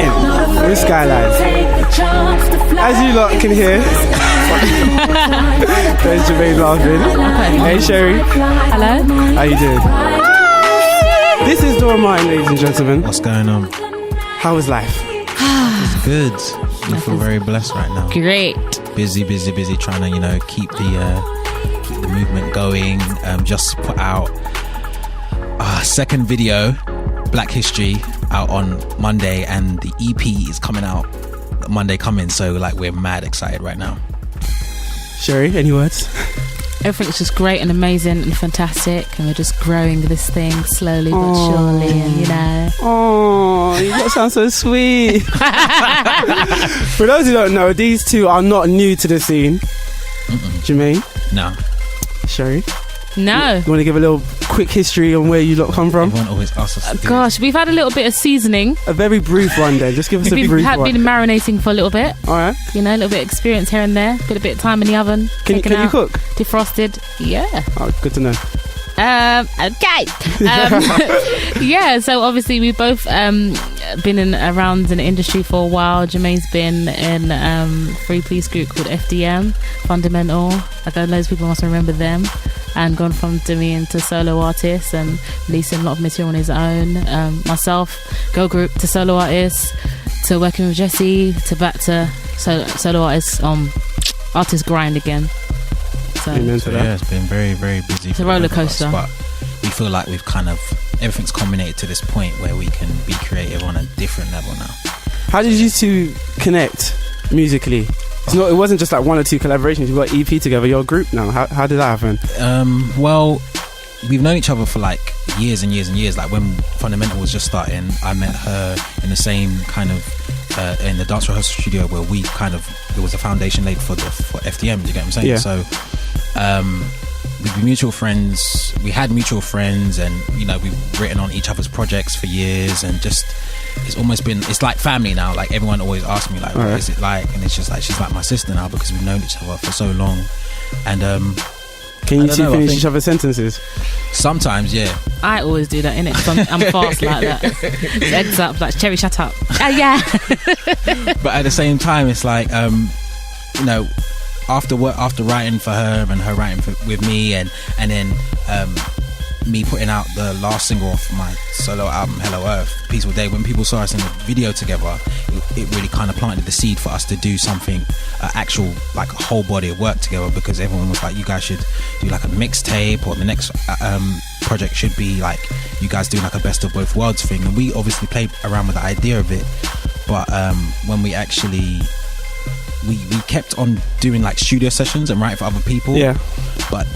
starting with Skylines. As you lot can hear, there's Jermaine laughing. Okay. Hey Sherry. Hello. How you doing? This is DoraMartin, ladies and gentlemen. What's going on? How is life? It's good. I feel very blessed right now. Great. Busy, trying to, keep the movement going. Just put out a second video, Black History, out on Monday, and the EP is coming out Monday coming. So we're mad excited right now. Sherry, any words? Everything's just great and amazing and fantastic, and we're just growing this thing slowly but surely, and Oh, you guys sound so sweet. For those who don't know, these two are not new to the scene. Jermaine? No. Sherry? No. You want to give a little quick history on where you lot come from? Everyone always asks us to do Gosh, we've had a little bit of seasening. A very brief one then. Just give us a brief one. We've been marinating for a little bit. Alright. A little bit of experience here and there. Put a bit of time in the oven. Can you cook? Defrosted. Yeah. Oh, good to know. Okay. Yeah, so obviously we've both been around in the industry for a while. Jermaine's been in a three-piece group called FDM, Fundamental. I know loads of people must remember them. And gone from doing into solo artist and releasing a lot of material on his own. Myself, girl group to solo artist, to working with Jesse, to back to solo artist, artist grind again. So yeah, it's been very, very busy. It's a roller coaster. But we feel like we've everything's culminated to this point where we can be creative on a different level now. How did you two connect musically? It wasn't just one or two collaborations. You got EP together. You're a group now. How did that happen? Well, we've known each other for years and years and years. When Fundamental was just starting, I met her in the same in the dance rehearsal studio where there was a foundation laid for FDM. Do you get what I'm saying? Yeah. So we've been mutual friends. We had mutual friends, and we've written on each other's projects for years, and just it's almost been, it's like family now. Everyone always asks me what is it like, and it's just she's like my sister now because we've known each other for so long. And can you two finish each other's sentences? Sometimes, yeah. I always do that, innit? I'm fast like that. Eggs up, Cherry, shut up. Yeah. But at the same time, it's after writing for her and her writing with me, and then me putting out the last single off my solo album, Hello Earth, Peaceful Day, when people saw us in the video together, it really planted the seed for us to do something actual, a whole body of work together, because everyone was like, you guys should do a mixtape, or the next project should be you guys doing a best of both worlds thing. And we obviously played around with the idea of it, but when we actually we kept on doing studio sessions and writing for other people, but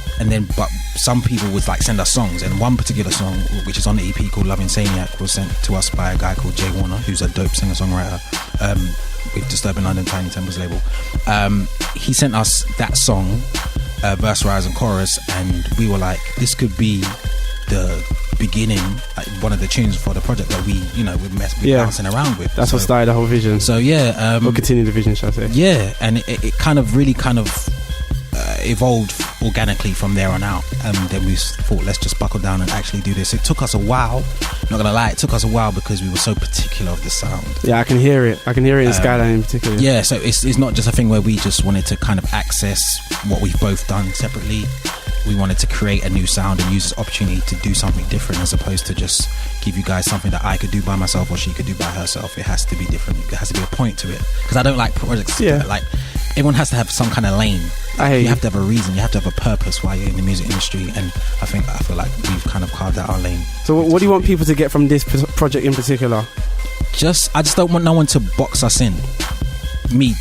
some people would send us songs, and one particular song which is on the EP called Love Insaniac was sent to us by a guy called Jay Warner, who's a dope singer-songwriter with Disturbing London, Tiny Tempers label. He sent us that song, verse, rise and chorus, and we were like, this could be the beginning, one of the tunes for the project that we bouncing around with. That's what started the whole vision. So yeah, or continued the vision, shall I say? Yeah, and it really evolved organically from there on out, and then we thought, let's just buckle down and actually do this. It took us a while, not gonna lie, because we were so particular of the sound. Yeah, I can hear it in Skyline in particular. Yeah, so it's not just a thing where we just wanted to access what we've both done separately. We wanted to create a new sound and use this opportunity to do something different, as opposed to just give you guys something that I could do by myself or she could do by herself. It has to be different. There has to be a point to it, because I don't like projects everyone has to have some kind of lane. You have to have a reason, you have to have a purpose while you're in the music industry, and I feel like we've carved out our lane. So what do you want people to get from this project in particular? I just don't want no one to box us in.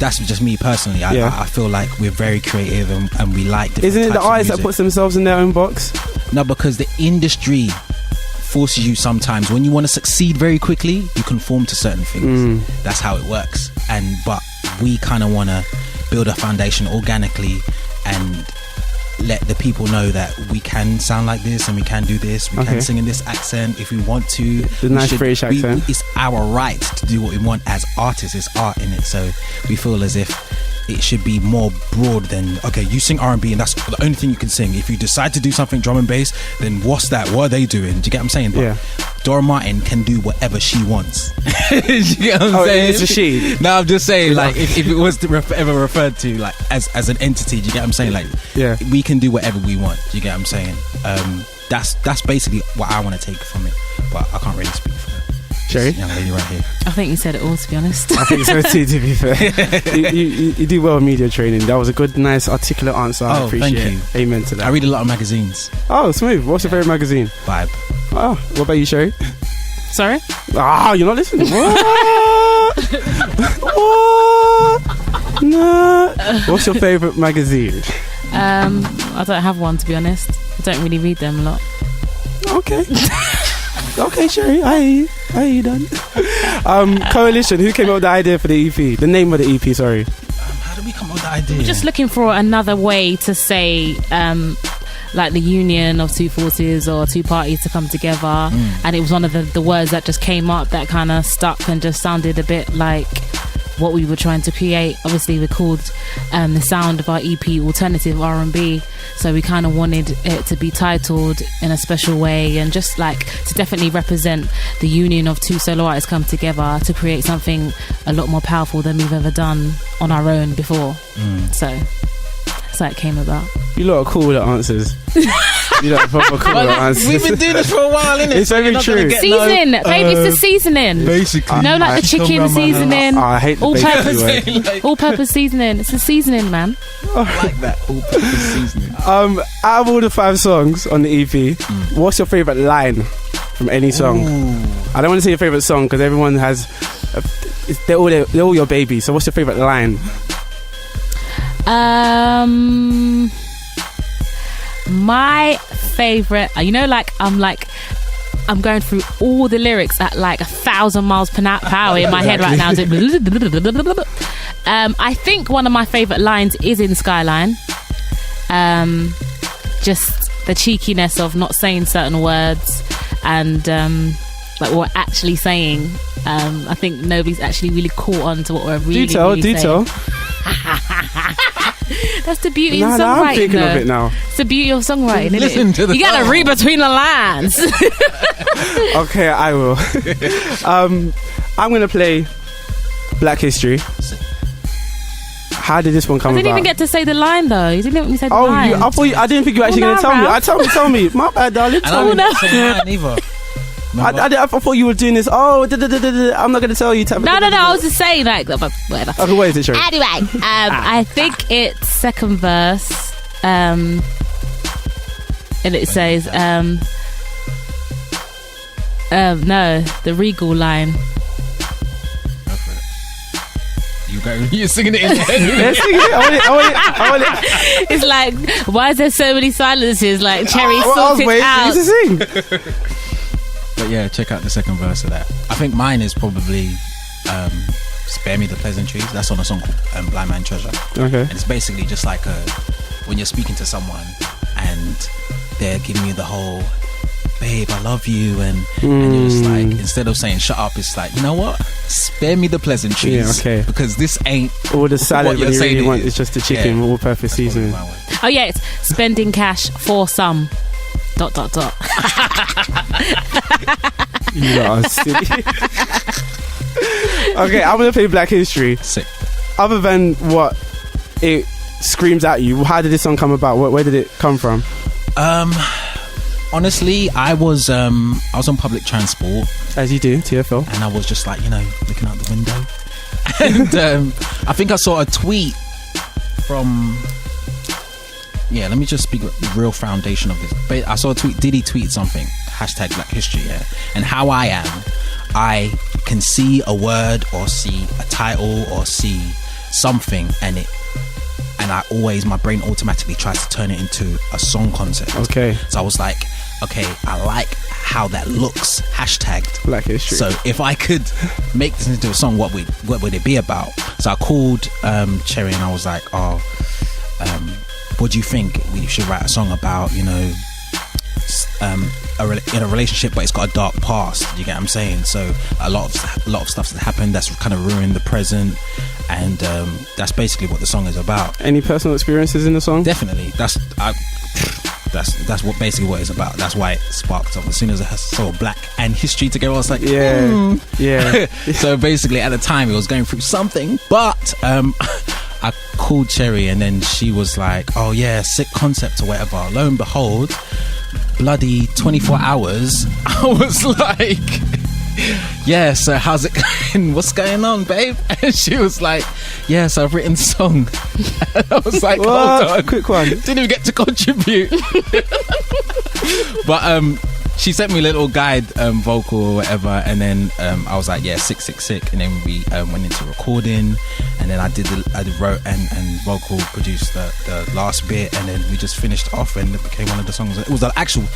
That's just me personally. I feel like we're very creative, and we like different Isn't it the types of artists music. that puts themselves in their own box? No, because the industry forces you sometimes, when you want to succeed very quickly, you conform to certain things. That's how it works. But we want to build a foundation organically and let the people know that we can sound like this, and we can do this, we can sing in this accent if we want to. The nice British accent. It's our right to do what we want as artists. It's art in it, so we feel as if it should be more broad than, okay, you sing R&B and that's the only thing you can sing. If you decide to do something drum and bass, then what's that? What are they doing? Do you get what I'm saying? But DoraMartin can do whatever she wants. Do you get what I'm saying? It's a she. No, I'm just saying, like, if it was ever referred to like as an entity, do you get what I'm saying? Like, we can do whatever we want. Do you get what I'm saying? That's basically what I want to take from it, but I can't really speak for her. Sherry? Young lady right here. I think you said it all, to be honest. I think so too, to be fair. you do well in media training. That was a good, nice, articulate answer. I appreciate thank you. it. Amen to that. I read a lot of magazines. Oh, smooth. What's your favourite magazine? Vibe. Oh, what about you, Sherry? Sorry? You're not listening. What? What? No. What's your favourite magazine? I don't have one, to be honest. I don't really read them a lot. Okay. Okay, Sherry, I hear you done. Coalition, who came up with the idea for the EP? The name of the EP, sorry. How did we come up with the idea? We're just looking for another way to say like the union of two forces or two parties to come together, and it was one of the words that just came up that kind of stuck and just sounded a bit like what we were trying to create. Obviously we called the sound of our EP Alternative R&B, so we kind of wanted it to be titled in a special way and just like to definitely represent the union of two solo artists come together to create something a lot more powerful than we've ever done on our own before. So that's how it came about. You lot are cool with the answers. You lot are proper cool with the answers. We've been doing this for a while, innit? It's very true. Seasoning, baby, it's the seasoning. Basically. No, like the chicken seasoning. I hate the basic All-purpose seasoning. It's the seasoning, man. I like that. All-purpose seasoning. Out of all the 5 songs on the EP, what's your favourite line from any song? I don't want to say your favourite song because everyone has... they're all your babies. So what's your favourite line? My favourite, I'm going through all the lyrics at like 1,000 miles per hour in my head right now. I think one of my favourite lines is in Skyline. Just the cheekiness of not saying certain words and like what we're actually saying. I think nobody's actually really caught on to what we're really saying. That's the beauty of songwriting. I'm thinking of it now. It's the beauty of songwriting, isn't Listen it? to the You gotta read between the lines. Okay, I will. I'm gonna play Black History. How did this one come about? I didn't even get to say the line though. You didn't let me say the line. I didn't think you were actually going to tell me. Tell me. My bad, darling. I don't know either. I thought you were doing this. I'm not going to tell you. No. I was just saying, like, whatever. Okay, what is it, Sherry? Anyway, I think it's second verse, and it says, no, the Regal line. You're singing it in your head. Yeah, sing it. I want it. It's like, why is there so many silences? Like Cherry sorted out. To sing. But yeah, check out the second verse of that. I think mine is probably Spare Me the Pleasantries. That's on a song called Blind Man Treasure. Okay. And it's basically just like when you're speaking to someone and they're giving you the whole, babe, I love you, and you're just like, instead of saying shut up, it's like, you know what, spare me the pleasantries. Yeah, okay. Because this ain't all the salad what when you really want. is. It's just the chicken with all purpose seasoning. Oh yeah, it's spending cash for some ... You are silly. Okay, I'm gonna play Black History. Sick. Other than what it screams at you, how did this song come about? Where did it come from? Honestly, I was on public transport, as you do, TFL, and I was just like, looking out the window, and I think I saw a tweet from. Yeah, let me just speak the real foundation of this. But I saw a tweet. Did he tweet something? # Black History. Yeah, and how I am, I can see a word or see a title or see something, and my brain automatically tries to turn it into a song concept. Okay. So I was like, okay, I like how that looks. # Black History. So if I could make this into a song, what would it be about? So I called Cherry and I was like, what do you think we should write a song about? In a relationship, but it's got a dark past. You get what I'm saying? So a lot of stuff that's happened that's kind of ruined the present, and that's basically what the song is about. Any personal experiences in the song? Definitely, that's what basically what it's about. That's why it sparked up. As soon as I saw Black and History together, I was like, yeah. So basically, at the time, it was going through something, but I called Cherry, and then she was like, "Oh yeah, sick concept or whatever." Lo and behold, bloody 24 hours. I was like, "Yeah, so how's it going? What's going on, babe?" And she was like, "Yeah, so I've written a song." And I was like, what? "Hold on, Quick one." Didn't even get to contribute. But she sent me a little guide vocal or whatever, and then I was like, yeah, sick, and then we went into recording, and then I wrote and vocal produced the last bit, and then we just finished off, and it became one of the songs. It was actually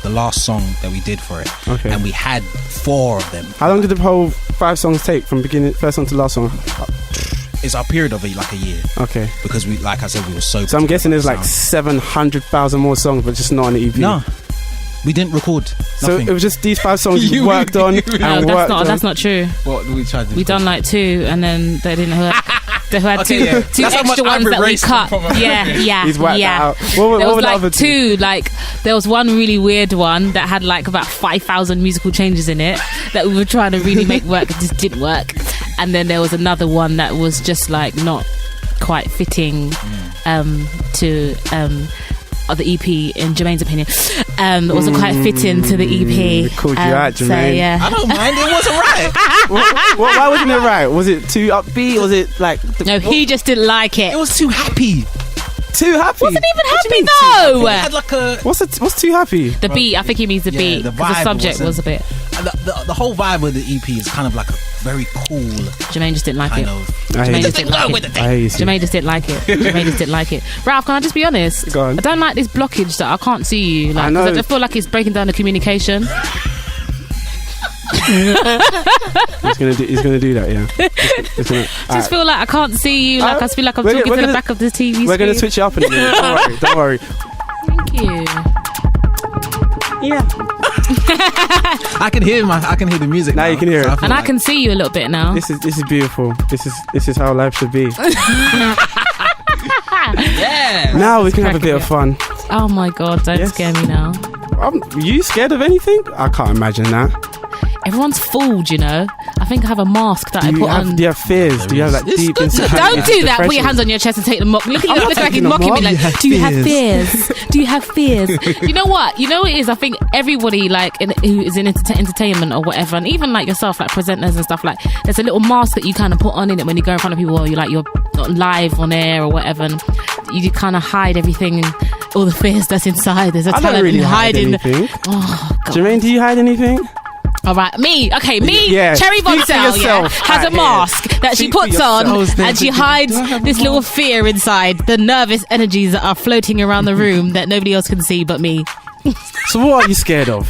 the last song that we did for it. Okay. And we had 4 of them. How long did the whole 5 songs take from first song to last song? It's our period of like a year. Okay. Because we, like I said, we were so I'm guessing there's like sound. 700,000 more songs, but just not on the EP. No, we didn't record. So Nothing. it was just these 5 songs you worked on. No, that's not true. What we tried to do? We done like 2, and then they didn't have. They had Okay, two yeah. That's how much extra ones I've that we erased cut. from Yeah. He's whacked that out. There What was were the other like 2. Like there was one really weird one that had like about 5,000 musical changes in it that we were trying to really make work. It just didn't work. And then there was another one that was just like not quite fitting to the EP, in Jermaine's opinion. It wasn't quite fitting to the EP. We called you out, Jermaine. So, yeah. I don't mind. It wasn't right. Why wasn't it right? Was it too upbeat? Was it like No, he just didn't like it. It was too happy. too happy? Wasn't even What do happy you mean though. It had like a What's too happy? The beat, I think he means the beat. the Because the vibe subject was a bit. the whole vibe of the EP is kind of like a very cool Jermaine just didn't like kind it. of. I hate Jermaine it. just didn't like it. I hate it. Jermaine just didn't like it. Jermaine just didn't like it. Ralph, can I just be honest? Go on. I don't like this blockage that I can't see you. Like, I know. because I just feel like it's breaking down the communication. He's gonna do that, yeah. He's gonna, Just feel like I can't see you. Like I feel like I'm talking to the back of the TV screen. We're gonna switch it up in a minute. Don't worry. Thank you. Yeah. I can hear the music Now you can hear it. feel And I like- can see you a little bit now. This is beautiful. This is how life should be. Yeah. Now we can have a bit of fun. Oh my god! Don't Yes. scare me now. You scared of anything? I can't imagine that. Everyone's fooled, you know. I think I have a mask that I Do put you have, on. do you have fears? Do you have like It's deep good to- inside? Don't do that. Put your depression? hands on your chest and take them. Look not like he's taking them mocking me. off. Like, You have do you have fears. fears? Do you have fears? You know what? You know what it is. I think everybody who is in entertainment or whatever, and even like yourself, like presenters and stuff, like there's a little mask that you kind of put on in it when you go in front of people, or you're not live on air or whatever, and you kind of hide everything, all the fears that's inside. There's a I talent don't really in hide hiding. anything. Oh God. Jermaine, do you hide anything? All right, me, Yeah, Cherry speak to Boxell, yourself. has a Right, mask that she Speak to puts yourself. on, I was there and she thinking, hides do I have a this little mask? fear inside, the nervous energies that are floating around the room that nobody else can see but me. So what are you scared of?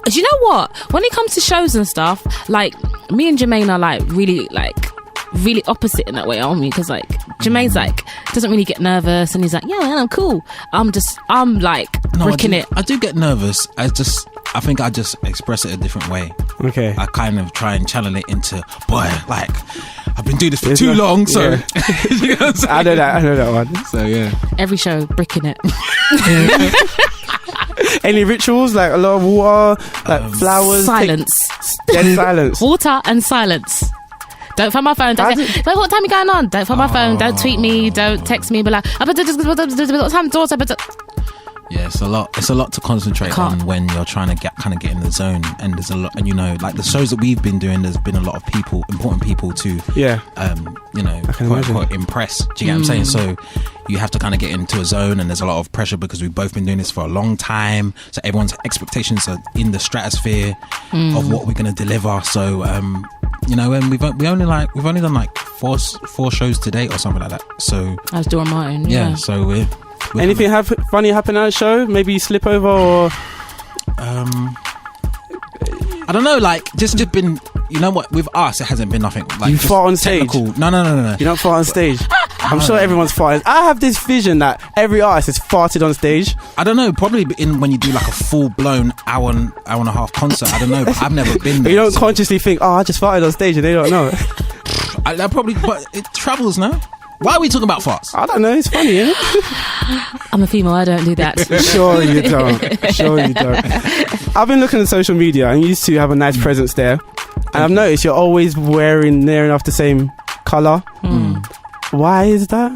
Do you know what? When it comes to shows and stuff, like me and Jermaine are like really opposite in that way, aren't we? Because like Jermaine's like doesn't really get nervous, and he's like, yeah, man, I'm cool. I'm like bricking it. I do get nervous. I think I just express it a different way. Okay. I kind of try and channel it into, boy, like I've been doing this for There's too no- long, so yeah. you know what I'm saying? I know that one. So yeah. Every show, bricking it. Any rituals like a lot of water, like flowers? Silence. Dead silence. Water and silence. Don't find my phone. Don't say, "Wait, what time you going on?" Don't find my phone. Don't tweet me. Don't text me. But like, what time? Daughter, Yeah, it's a lot to concentrate Can't. on when you're trying to get in the zone. And there's a lot, and you know, like the shows that we've been doing, there's been a lot of important people to, Yeah. you know, can quote imagine. unquote impress. Do you get what I'm saying? So you have to kind of get into a zone, and there's a lot of pressure because we've both been doing this for a long time. So everyone's expectations are in the stratosphere of what we're going to deliver. So, you know, and we've only done like four shows to date or something like that. So I was DoraMartin. yeah, Yeah. so we're Anything funny happen at a show? Maybe you slip over or I don't know, like just been, you know what, with us it hasn't been nothing like You just fart on stage? technical. No. you don't fart on stage. I'm sure everyone's farted. I have this vision that every artist is farted on stage. I don't know, probably when you do like a full blown hour and a half concert. I don't know, but I've never been But there. you don't so consciously think, oh, I just farted on stage, and they don't know. That probably, but it travels now. Why are we talking about farts? I don't know. It's funny, isn't it? I'm a female. I don't do that. Sure you don't. I've been looking at social media and you used to have a nice presence there. And I've noticed you're always wearing near enough the same colour. Why is that?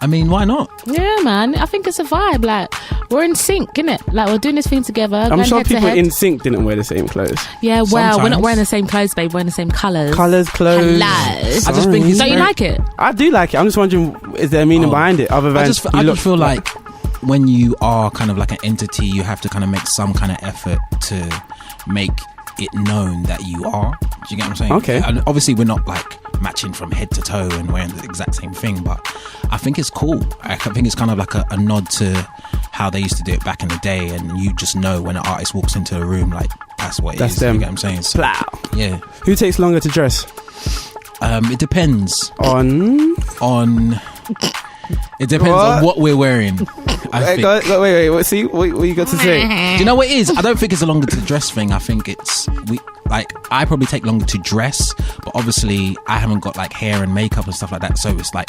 I mean, why not? Yeah, man. I think it's a vibe. Like, we're in sync, innit? Like, we're doing this thing together. I'm sure people in sync didn't wear the same clothes. Yeah, well, Sometimes. we're not wearing the same clothes, babe. We're wearing the same colours. Colours, clothes. I just think it's Don't you like it? I do like it. I'm just wondering, is there a meaning behind it other than I just feel like when you are kind of like an entity, you have to kind of make some kind of effort to make it known that you are. Do you get what I'm saying? Okay. And obviously we're not like matching from head to toe and wearing the exact same thing, but I think it's cool. I think it's kind of like a nod to how they used to do it back in the day, and you just know when an artist walks into the room, like that's what it is. Them. You get what I'm saying? So, yeah. Who takes longer to dress? It depends on. It depends on what we're wearing. Wait. See what you got to say? Do you know what it is? I don't think it's a longer to dress thing. I think I probably take longer to dress, but obviously I haven't got like hair and makeup and stuff like that, so it's like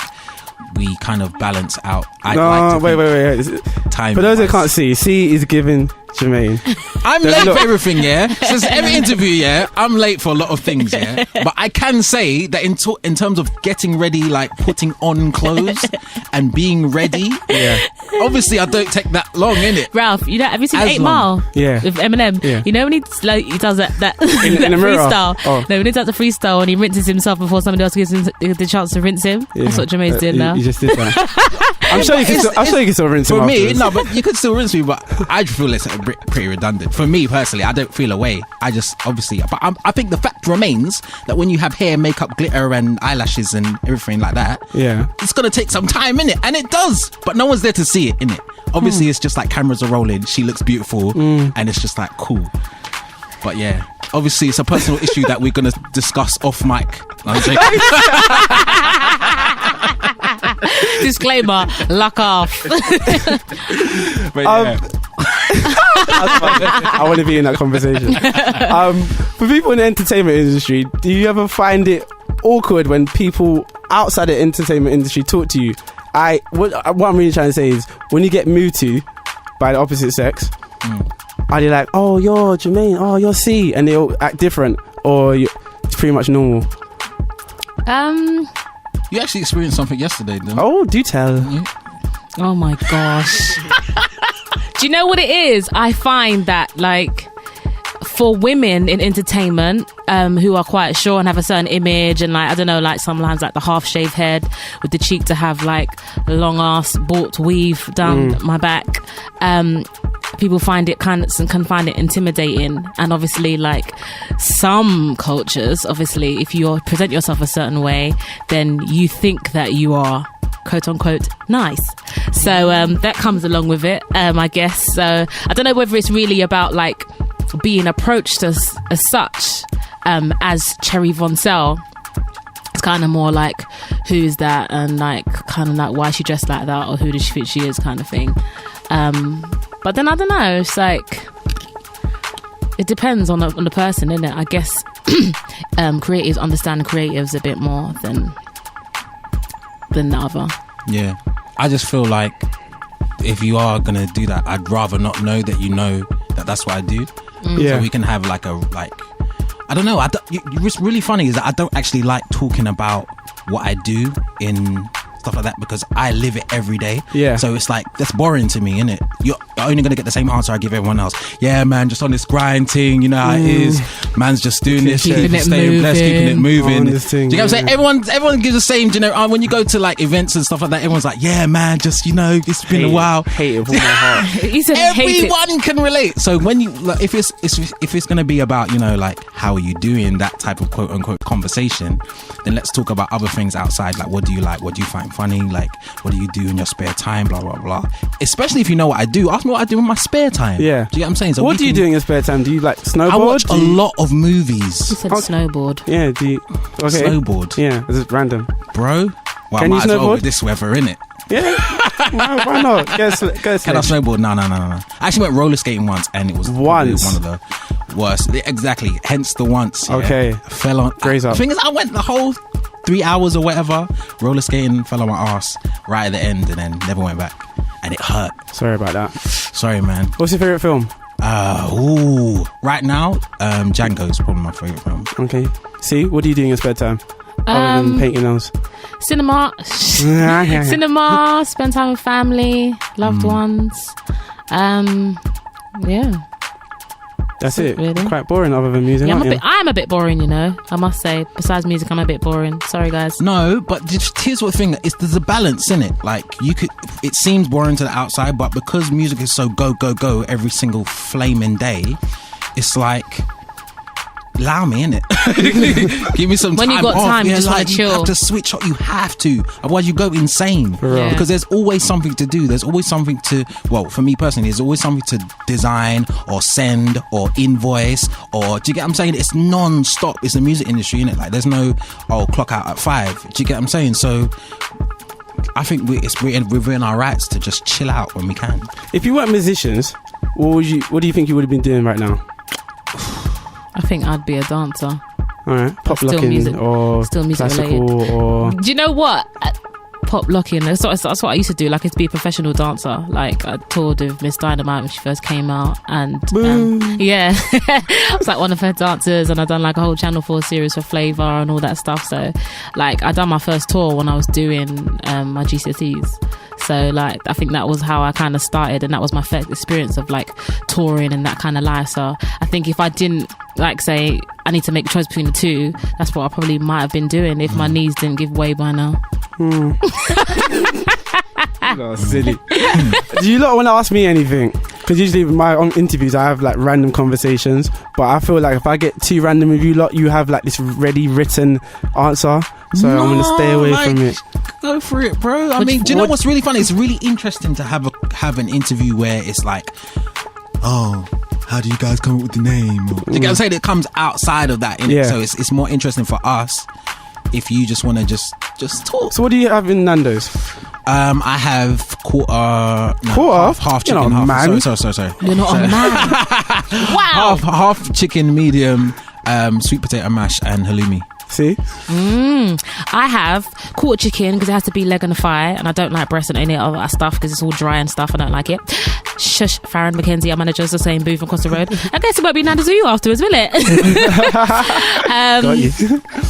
we kind of balance out. Wait. Time. For those that can't see, C is giving Jermaine. I'm late for everything, yeah. Since every interview, yeah, I'm late for a lot of things, yeah. But I can say that in terms of getting ready, like putting on clothes and being ready, yeah. Obviously, I don't take that long, innit? Ralph, have you seen 8 Mile? Yeah. With Eminem? Yeah. You know when he does that in the mirror? Freestyle? Oh. No, when he does the freestyle and he rinses himself before somebody else gives him the chance to rinse him. Yeah. That's what Jermaine's doing now. You just did that. I'm sure you can still rinse him for me, afterwards. no, but you could still rinse me, but I feel it's pretty redundant. For me personally, I don't feel a way. I just obviously, but I think the fact remains that when you have hair, makeup, glitter, and eyelashes and everything like that, yeah, it's gonna take some time, innit? And it does, but no one's there to see it, innit? Obviously, it's just like cameras are rolling. She looks beautiful, and it's just like cool. But yeah, obviously, it's a personal issue that we're gonna discuss off mic. No, I'm joking. Disclaimer, luck off. But yeah. I want to be in that conversation. For people in the entertainment industry, do you ever find it awkward when people outside the entertainment industry talk to you? What I'm really trying to say is, when you get moved to by the opposite sex, are they like, oh, you're Jermaine, oh, you're C, and they all act different, or it's pretty much normal? You actually experienced something yesterday, didn't you? Oh, do tell. Oh my gosh. Do you know what it is? I find that, like, for women in entertainment who are quite sure and have a certain image, and like, I don't know, like sometimes like the half shaved head with the cheek to have like long ass bought weave down my back, people find it can find it intimidating. And obviously, like some cultures, obviously if you present yourself a certain way, then you think that you are quote unquote nice, so that comes along with it, I guess. So I don't know whether it's really about like being approached as such, as Cherry Von Sell. It's kind of more like, who's that, and like kind of like why she dressed like that, or who does she think she is, kind of thing. But then I don't know, it's like it depends on the person, isn't it? I guess creatives understand creatives a bit more than the other. Yeah, I just feel like if you are gonna do that, I'd rather not know that you know that that's what I do. Yeah. So we can have I don't know. What's really funny is that I don't actually like talking about what I do in stuff like that, because I live it every day. Yeah. So it's like, that's boring to me, innit? You're only gonna get the same answer I give everyone else. Yeah, man, just on this grind thing, you know how it is. Man's just doing this, Keeping it staying blessed, keeping it moving. This thing, do you get what I'm saying? Everyone gives the same, you know, when you go to like events and stuff like that, everyone's like, yeah, man, just, you know, it's been a while. Hate it with all my heart. He said everyone can relate. So when you, like, if it's gonna be about, you know, like, how are you doing, that type of quote unquote conversation, then let's talk about other things outside. Like, what do you like? What do you find funny? Like, what do you do in your spare time? Blah blah blah. Especially if you know what I do. Ask me what I do in my spare time. Yeah. Do you get what I'm saying? So what do you do in your spare time? Do you like snowboard? I watch a lot of movies. He said snowboard. Yeah. Do you? Okay. Snowboard. Yeah. This is random, bro. Well, can you might as well snowboard with this weather, innit? Yeah. Why not? Can I snowboard? No. I actually went roller skating once, and it was one of the worst. Exactly. Hence the once. Yeah. Okay. I fell on. Graze up. The thing is, I went the whole 3 hours or whatever. Roller skating, fell on my ass right at the end, and then never went back, and it hurt. Sorry about that. Sorry, man. What's your favourite film? Right now, Django's probably my favourite film. Okay. See, what do you do in your spare time? Other than paint your nose? Cinema. Cinema. Spend time with family, loved ones. Yeah. That's it. Really? Quite boring other than music, Yeah, aren't you? I'm a bit boring, you know. I must say. Besides music, I'm a bit boring. Sorry, guys. No, but here's what the thing is: there's a balance in it. Like it seems boring to the outside, but because music is so go every single flaming day, it's like, allow me, innit? Give me some time. When you got off. time, you just want to chill. You have to switch up. You have to, otherwise you go insane. Yeah. Because there's always something to do. There's always something to. Well, for me personally, there's always something to design or send or invoice or. Do you get what I'm saying? It's non-stop. It's the music industry, innit? Like there's no clock out at 5. Do you get what I'm saying? So I think we're within our rights to just chill out when we can. If you weren't musicians, what do you think you would have been doing right now? I think I'd be a dancer. All right, pop Still locking music- or still music classical related. or Do you know what? Pop locking. That's what I used to do. Like, to be a professional dancer. Like, I toured with Miss Dynamite when she first came out, and yeah, I was like one of her dancers, and I done like a whole Channel 4 series for Flavour and all that stuff. So, like, I done my first tour when I was doing my GCSEs. So, like, I think that was how I kind of started, and that was my first experience of like touring and that kind of life. So, I think if I didn't like say I need to make a choice between the two, that's what I probably might have been doing if my knees didn't give way by now. Oh, silly. Do you lot want to ask me anything? Because usually in my interviews I have like random conversations, but I feel like if I get too random with you lot, you have like this ready written answer, so I'm going to stay away from it. Go for it, bro. I mean, do you know what's really funny? It's really interesting to have an interview where it's like, oh, how do you guys come up with the name? Or, you get what I'm saying? It comes outside of that, innit? Yeah. So it's more interesting for us if you just want to just talk. So what do you have in Nando's? I have quarter, half You're chicken, not a half. man. Sorry. You're not a man. Wow. half chicken, medium, sweet potato mash, and halloumi. See? I have quarter chicken because it has to be leg and a thigh, and I don't like breast and any other that stuff because it's all dry and stuff. I don't like it. Shush, Farron McKenzie, our manager's the same booth across the road. I guess it won't be Nando's with you afterwards, will it? Got you.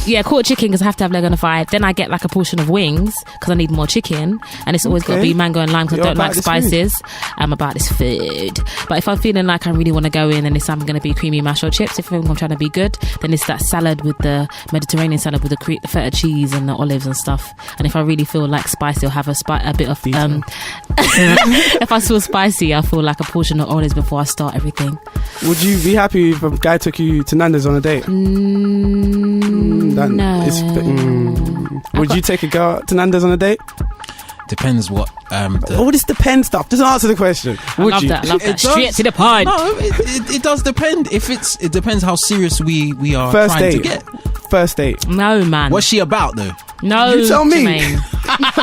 Yeah, quarter chicken because I have to have leg and a thigh. Then I get like a portion of wings because I need more chicken, and it's always got to be mango and lime because I don't like spices. I'm about this food. But if I'm feeling like I really want to go in and it's I'm going to be creamy mash or chips, if I'm trying to be good, then it's that salad with the Mediterranean salad with the feta cheese and the olives and stuff. And if I really feel like spicy, I'll have a bit of if I feel spicy, I feel like a portion of olives before I start everything. Would you be happy if a guy took you to Nando's on a date? No. Would you take a girl to Nando's on a date? Depends what. All this depends stuff. Just answer the question. Would Love you? that. It Straight does. to the point. No, it does depend. It depends how serious we are First trying date. to get. First date. No, man. What's she about though? No, You tell me. Jermaine.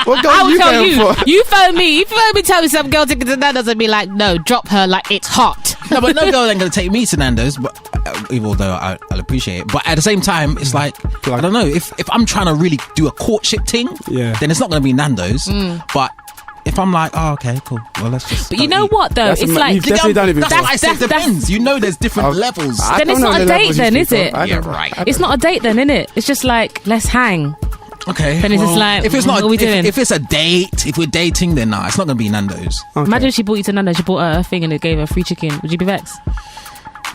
What girl I are will you tell going you. for? You phone me. Tell me some girl taking to Nando's and be like, no, drop her like it's hot. No, but no girl ain't gonna take me to Nando's. But even though I'll appreciate it, but at the same time, it's like I don't know if I'm trying to really do a courtship thing, then it's not gonna be Nando's. But if I'm like, oh, okay, cool. Well, let's just. But you know what though? That's It's you've like definitely done it before. That's why I said depends. You know, there's different levels. Then it's not a date then, is it? Yeah, right. It's not a date then, innit? It's just like, let's hang. Okay. Then it's just like, if it's not, what are we doing? if it's a date, if we're dating, then nah, it's not gonna be Nando's. Okay. Imagine if she brought you to Nando's, she bought her a thing and it gave her free chicken. Would you be vexed?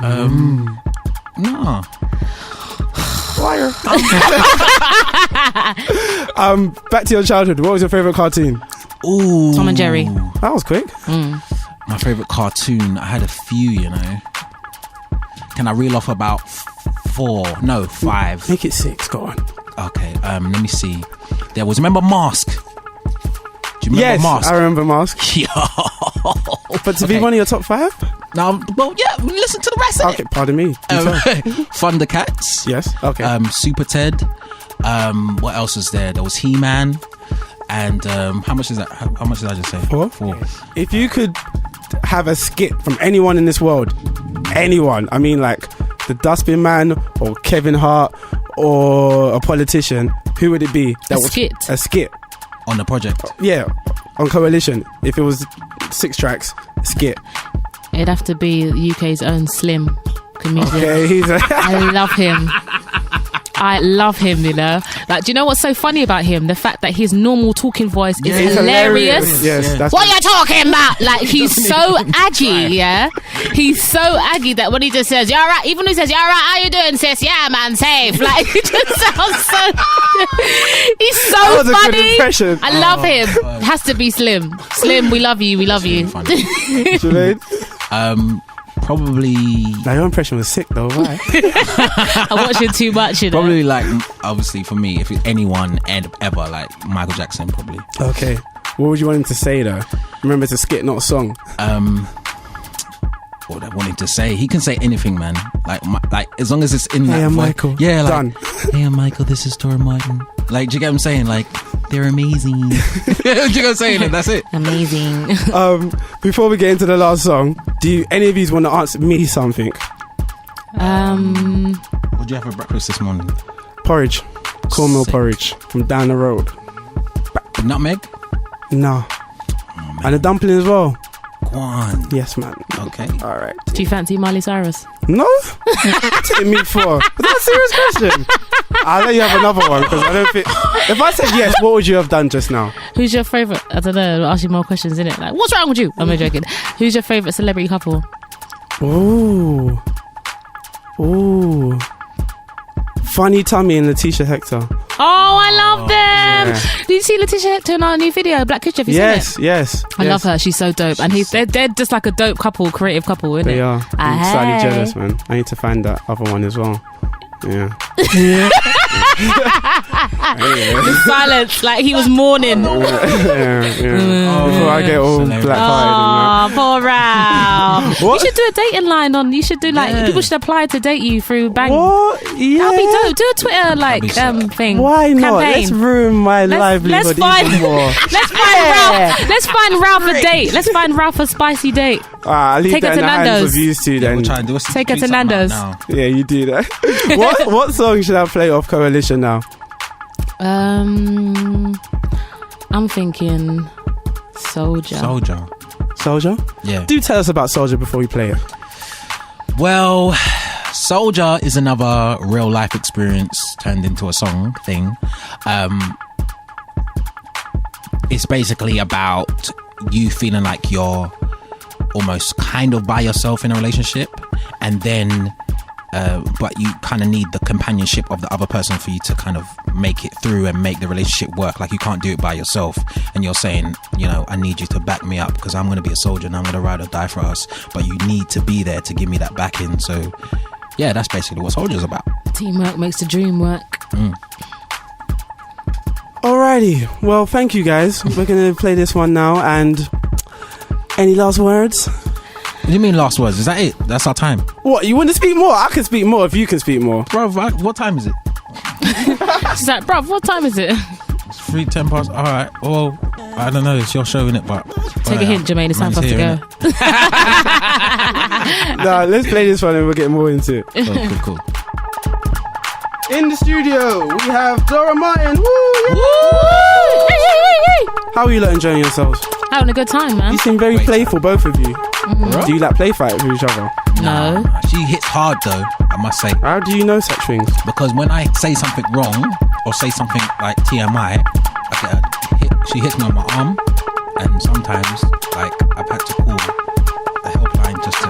No. Liar. Back to your childhood. What was your favourite cartoon? Ooh. Tom and Jerry. That was quick. My favourite cartoon. I had a few, you know. Can I reel off about 5? Make it 6. Go on. Okay, let me see. There was, remember Mask? Do you remember Mask? I remember Mask. Yo. But to be one of your top 5? Now, well, yeah, listen to the rest of Okay, pardon me. Thundercats. Yes. Okay. Super Ted. What else was there? There was He-Man. And how much is that? How much did I just say? 4. 4. If you could have a skit from anyone in this world, anyone, I mean like the Dustbin Man or Kevin Hart or a politician, who would it be? A skit. A skit. On the project. Yeah, on Coalition. If it was 6 tracks, skit. It'd have to be UK's own Slim comedian. Okay, I love him. I love him, you know. Like, do you know what's so funny about him? The fact that his normal talking voice is hilarious. Yes, that's what are you talking about? Like, he's so aggy, yeah? He's so aggy that when he just says, "You're right," even when he says, "You're right, how you doing, sis?" "Yeah, man, safe." Like, it just sounds so... He's so that was funny. A good impression. I love him. It has to be Slim. Slim, we love you. We love you. Jermaine? Probably. Now, your impression was sick though. Why? I watch it too much. You know? Probably like, obviously for me, if it's anyone ever, like Michael Jackson, probably. Okay. What would you want him to say though? Remember, it's a skit, not a song. What I wanted to say, he can say anything, man. Like as long as it's in that. Hey, I'm voice. Michael. Yeah, like, done. Hey, I'm Michael. This is DoraMartin. Like, do you get what I'm saying? Like, they're amazing. Do you get what I'm saying? And that's it. Amazing. Before we get into the last song, do any of you want to answer me something? What did you have for breakfast this morning? Porridge, cornmeal porridge from down the road. Nutmeg? No. Oh, And a dumpling as well. Go on. Yes, man. Okay. All right. Do you fancy Miley Cyrus? No? What you me for? Was that a serious question? I'll let you have another one because I don't think. If I said yes, what would you have done just now? Who's your favourite? I don't know. I'll ask you more questions, innit? Like, what's wrong with you? I'm joking. Who's your favourite celebrity couple? Ooh. Funny Tummy and Letitia Hector. Oh, I love them. Yeah. Did you see Letitia Hector in our new video, Black History? Have you seen it? Yes. I love her. She's so dope. And they're just like a dope couple, creative couple, isn't They it? are. I'm slightly jealous, man. I need to find that other one as well. Yeah. The silence, like he was mourning. Yeah. Before I get all black-eyed. Oh, poor Ralph. What? You should do a dating line on. You should do people should apply to date you through Bang. What? Yeah. That'll be dope. Do a Twitter thing. Why not? Campaign. Let's ruin my livelihood even more. Let's find Ralph. Let's find Ralph a date. Let's find Ralph a spicy date. I'll leave Take that her in to the hands Nando's. of you two then. We'll try and do Take her to Nando's. Yeah, you do that. What song should I play off Coalition now? I'm thinking Soldier. Soldier? Yeah. Do tell us about Soldier before we play it. Well, Soldier is another real life experience turned into a song thing. It's basically about you feeling like you're almost kind of by yourself in a relationship, and then but you kind of need the companionship of the other person for you to kind of make it through and make the relationship work. Like, you can't do it by yourself, and you're saying, you know, I need you to back me up because I'm going to be a soldier and I'm going to ride or die for us, but you need to be there to give me that backing. So yeah, that's basically what Soldier's about. Teamwork makes the dream work. Alrighty, well, thank you guys. We're going to play this one now, and any last words? What do you mean last words? Is that it? That's our time? What, you want to speak more? I can speak more if you can speak more. Bro, what time is it? She's like, bruv, what time is it? It's 3:10 past. Alright, well, I don't know, it's your show, innit? But Take a hint, Jermaine, it's time for us to go. Nah, let's play this one and we'll get more into it. Cool. In the studio, we have DoraMartin. Woo! How are you lot enjoying yourselves? Having a good time, man. You seem very playful, both of you. Do you like play fight with each other? No. She hits hard though, I must say. How do you know such things? Because when I say something wrong or say something like TMI, I get a hit. She hits me on my arm, and sometimes like I've had to call a helpline just to.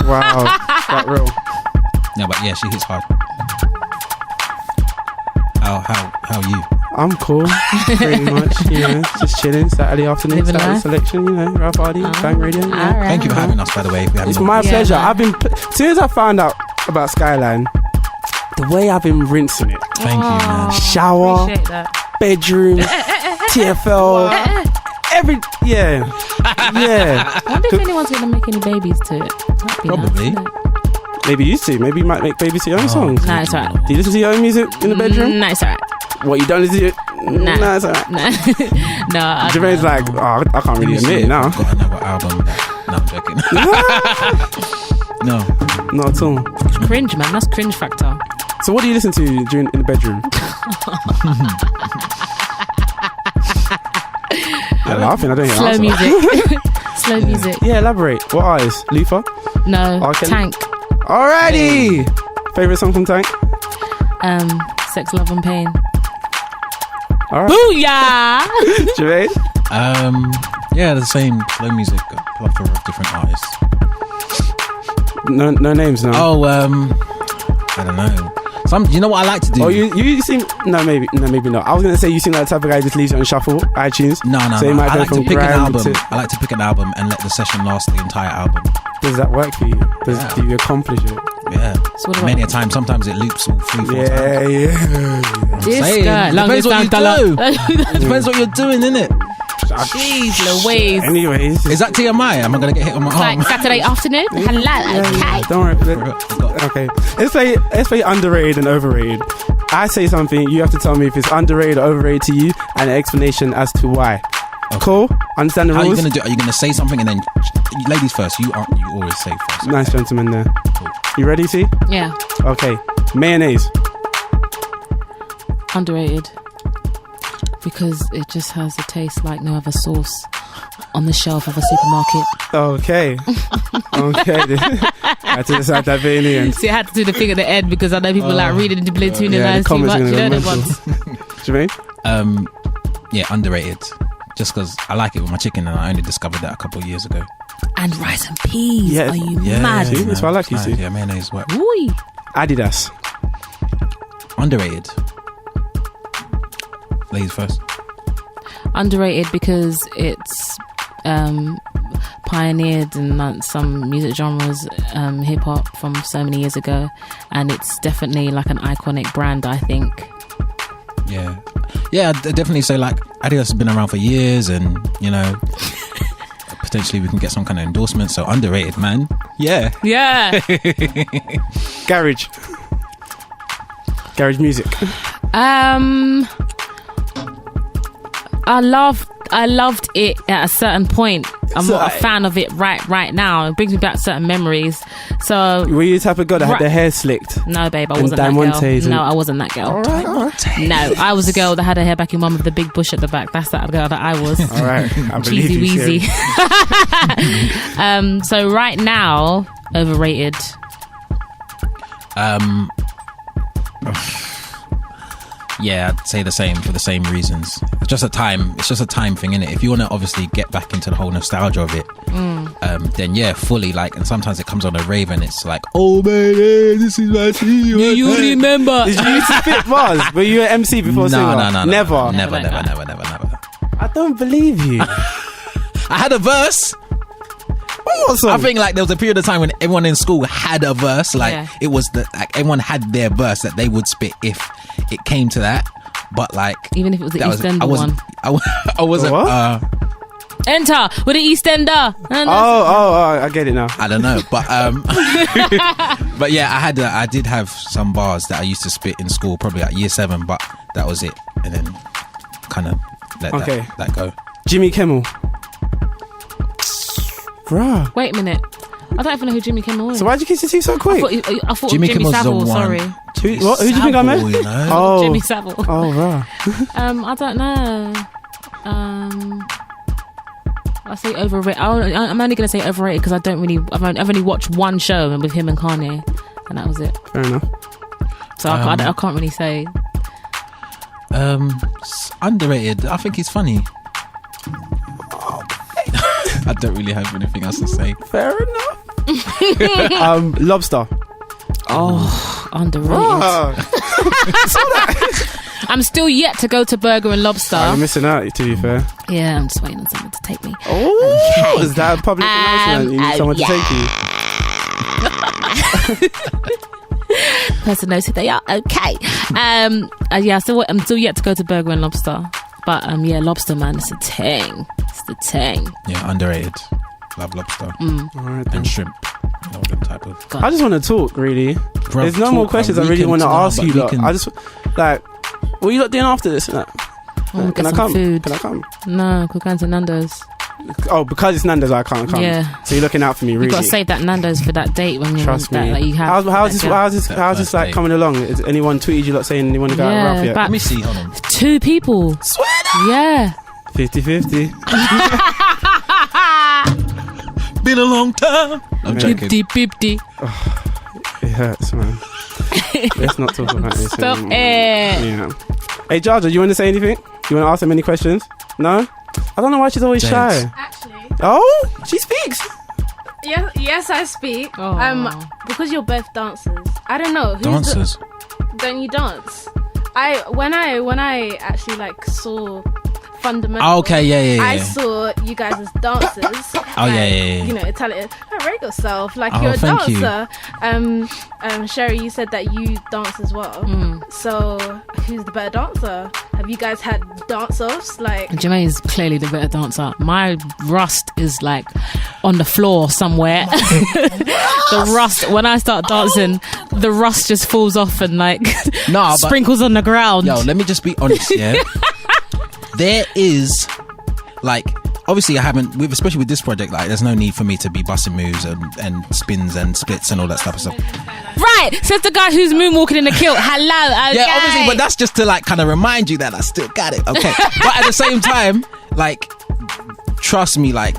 Wow, that real. No, but yeah, she hits hard. How are you? I'm cool, pretty much. You know, just chilling. Saturday afternoon, Living Saturday life. selection. You know, Ralph Hardy, Bang Radio. Yeah. All right. Thank you for having us, by the way. It's my pleasure. man. I've been as soon as I found out about Skyline, the way I've been rinsing it. Thank you, man. Shower, Appreciate that. bedroom, TFL, yeah. I wonder if anyone's going to make any babies to it. That'd be Probably. nice, Maybe you two. Maybe you might make babies to your own songs. Nah, it's alright. Do you listen to your own music in the bedroom? Nah, it's alright. What, you don't listen to it? Nah, it's alright. Nah. No. Jermaine's like, I can't really admit it now. I've got another album. No, I'm joking. No. Not at all. Cringe, man. That's cringe factor. So what do you listen to during in the bedroom? You're laughing. I don't hear Slow answer. music. Slow music. Yeah, elaborate. What artist? Luther? No. R. Kelly? Tank. Alrighty. Favorite song from Tank? Sex, Love and Pain. Alright. Booyah! Jermaine? Yeah, the same slow music, a plethora of different artists. No names now. Oh, I don't know. You know what I like to do? Oh, you seem maybe not. I was gonna say you seem like the type of guy who just leaves it on shuffle, iTunes. No. So you might I go like from to pick an grime album. to- I like to pick an album and let the session last the entire album. Does that work for you? Do you accomplish it? Yeah. So what about- Many a time, sometimes it loops all 3-4 times. Yeah. This Saying, guy. depends what you do. do. Depends what you're doing, innit? Jeez Louise. Anyways, Is that TMI? Am I gonna get hit on my arm? Like Saturday afternoon? Hello. Okay. don't worry. Okay, let's play underrated and overrated. I say something, you have to tell me if it's underrated or overrated to you, and an explanation as to why. Okay. Cool? Understand the How rules? are you gonna do? Are you gonna say something and then ladies first? You always say first. Nice gentleman there. Cool. You ready, see? Yeah. Okay. Mayonnaise. Underrated. Because it just has a taste like no other sauce on the shelf of a supermarket. Okay. Okay. I had to decide that being the end. See, I had to do the thing at the end because I know people like reading into between the lines too comments much. are You gonna know go the mental. ones. Jermaine? Yeah, underrated. Just because I like it with my chicken, and I only discovered that a couple of years ago. And rice and peas. Yeah. Are you Yeah, mad? See, that's why I like you, see. Yeah, mayonnaise work. Ooh. Adidas. Underrated. Ladies first. Underrated because it's pioneered in some music genres, hip hop from so many years ago, and it's definitely like an iconic brand, I think. Yeah, I'd definitely say like Adidas has been around for years, and you know, potentially we can get some kind of endorsement. So underrated, man. Yeah. Garage music. I loved it at a certain point. I'm not a fan of it right now. It brings me back certain memories. So Were you the type of girl that had their hair slicked? no, babe, I And wasn't that diamantes girl. and- No, I wasn't that girl. Alright. No, I was a girl that had her hair back in one with the big bush at the back. That's that girl that I was. Alright, I believe Cheesy you. weezy. So right now, overrated. Yeah, I'd say the same for the same reasons. It's just a time thing, innit? If you want to obviously get back into the whole nostalgia of it, then yeah, fully like. And sometimes it comes on a rave and it's like, oh man, this is my tea. Do you remember? Did you used to spit bars? Were you an MC before singer? No. Never. Never. I don't believe you. I had a verse. What song? I think like there was a period of time when everyone in school had a verse. Like it was like everyone had their verse that they would spit if it came to that. But like Even if it was the that EastEnder one. I wasn't. What? Enter with the EastEnder. Oh, I get it now. I don't know, but but yeah, I did have some bars that I used to spit in school, probably like year 7, but that was it, and then kind of let that go. Jimmy Kimmel. Bruh. Wait a minute. I don't even know who Jimmy Kimmel is. So why'd you kiss your teeth so quick? I thought Jimmy Jimmy Kimmel's the Savile. one. Sorry. Who do you think I meant? You know? Oh, Jimmy Savile. Oh, bruh. I don't know. I say overrated. I'm only going to say overrated because I've only watched one show with him and Kanye, and that was it. Fair enough. So I can't really say. Underrated. I think he's funny. I don't really have anything else to say. Fair enough. Lobster. Oh, underrated. Bruh. I'm still yet to go to Burger and Lobster. You're missing out, to be fair. Yeah, I'm just waiting on someone to take me. Oh, Okay. is that a public announcement? You need someone to take you. Person knows who they are. Okay. I'm still yet to go to Burger and Lobster. But yeah, lobster, man, it's a thing. It's the thing. Yeah, underrated. Love lobster Alright, and shrimp. All them type of. God. I just want to talk, really. Bruv, There's no more questions I we really can want to talk, ask but you. we Lot. can- I just, like, what are you lot doing after this? Like, Get can I some come? food. Can I come? No, we're going to Nando's. Oh, because it's Nando's, I can't come. Yeah. So you're looking out for me, really. You got to save that Nando's for that date when you Trust me. that you have. How's this like date. coming along? Is anyone tweeted you lot saying they want to go out rough yet? Let me see. Hold on. 2 people. Swear that. Yeah. 50-50. Been a long time. I'm joking. 50-50. It hurts, man. Let's not talk about this Stop anymore. it. Yeah. Hey, Jaja, you want to say anything? You want to ask them any questions? No? I don't know why she's always shy. Actually, Oh, she speaks. yes, I speak. Aw. Because you're both dancers. I don't know. Dancers. Don't you dance? When I actually like saw Fundamental. Oh, okay, yeah. I saw you guys as dancers. Yeah. You know, Italian. Rate yourself like Oh, you're a thank you. dancer. Sherry, you said that you dance as well. So who's the better dancer? Have you guys had dance-offs? Like, Jermaine's clearly the better dancer. My rust is like on the floor somewhere. The rust, when I start dancing, the rust just falls off and like But sprinkles on the ground. yo, let me just be honest. Yeah, there is like. Obviously, I haven't, especially with this project, like, there's no need for me to be busting moves and spins and splits and all that stuff. So, Right, says the guy who's moonwalking in the kilt. Hello, okay. yeah, obviously, but that's just to, like, kind of remind you that I still got it, okay? But at the same time, like, trust me, like,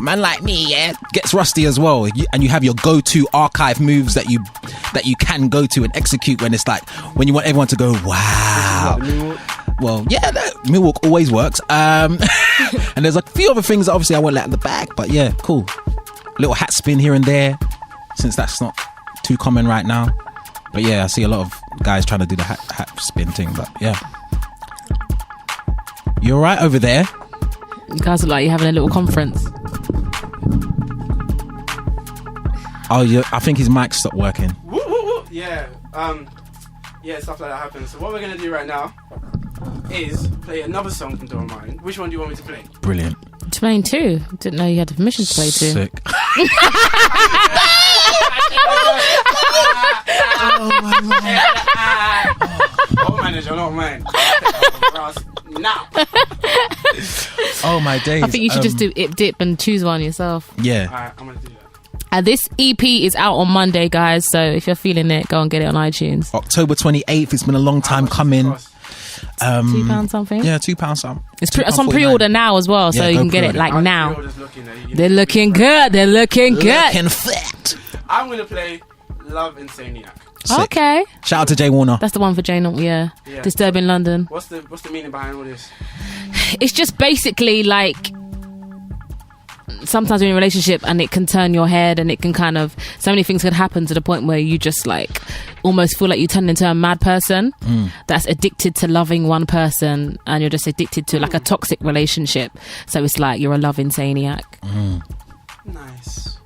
man like me, yeah, gets rusty as well. And you have your go-to archive moves that you can go to and execute when it's like, when you want everyone to go, wow. Well, yeah, Millwalk always works. And there's a few other things that obviously I won't let in the bag, but yeah, cool. Little hat spin here and there, since that's not too common right now. But yeah, I see a lot of guys trying to do the hat spin thing, but yeah. You all right over there? You guys look like you're having a little conference. Oh, yeah, I think his mic stopped working. Woo, woo, woo. Yeah. Yeah, stuff like that happens. So what we're gonna do right now is play another song from DoraMartin. Which one do you want me to play? Brilliant. Jermaine too. Didn't know you had permission to play too. Sick. Oh, manager, not mine. Now. Oh my days. I think you should just do it, dip, and choose one yourself. Yeah. Alright, I'm gonna do that. This EP is out on Monday, guys. So if you're feeling it, go and get it on iTunes. October 28th. It's been a long time coming. £2 something. Yeah, £2 something. It's on pre-order now as well, so Yeah, you go can get it pre-order. like now. Pre-order's looking at you. They're looking good. They're looking good. Looking fat. I'm gonna play Love Insaniac. Sick. Okay, Shout out to Jay Warner. that's the one for Jane. Yeah, Yeah. Disturbing London. What's the meaning behind all this? It's just basically like sometimes you're in a relationship and it can turn your head and it can kind of, so many things can happen to the point where you just like almost feel like you turn into a mad person that's addicted to loving one person, and you're just addicted to like a toxic relationship. So it's like you're a love insaniac. Nice.